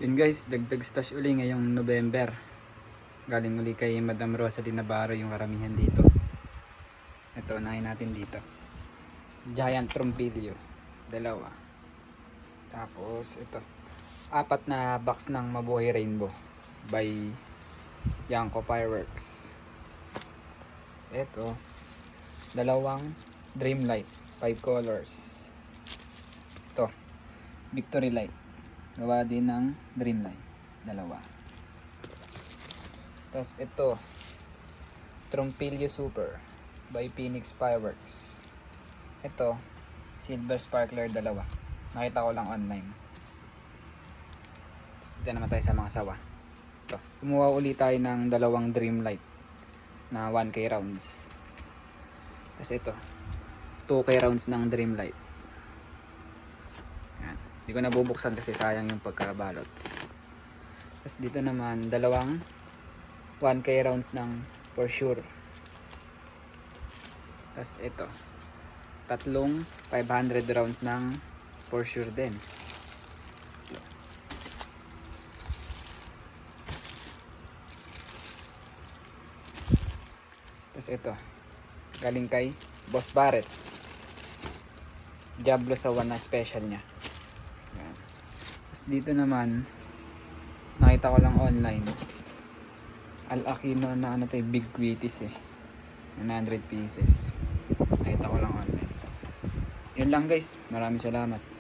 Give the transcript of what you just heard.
Yun guys, dagdag stash uli ngayong November. Galing uli kay Madam Rosa de Navarro yung karamihan dito. Ito, unahin natin dito. Giant Trompilio. Dalawa. Tapos ito. 4 na box ng Mabuhay Rainbow by Yanko Fireworks. Ito. 2 Dreamlight. 5 colors. Ito. Victory Light. Gawa din ng Dreamlight. 2. Tapos ito. Trompilio Super by Phoenix Fireworks. Ito. Silver Sparkler 2. Nakita ko lang online. Tapos dito naman tayo sa mga sawa. Ito. Kumuha ulit tayo ng 2 Dreamlight na 1K rounds. Tapos ito. 2K rounds ng Dreamlight. Yan. Hindi ko nabubuksan kasi sayang yung pagkabalot. Tapos dito naman 2 1K rounds ng For Sure. Tapos ito. 3 500 rounds ng For Sure din. Tapos ito. Galing kay Boss Barrett. Diablo sa 1 na special niya. Yan. Tapos dito naman nakita ko lang online. Al-Aquino na ano to, big quitis eh. 100 pieces. Nakita ko lang online. Yun lang guys. Maraming salamat.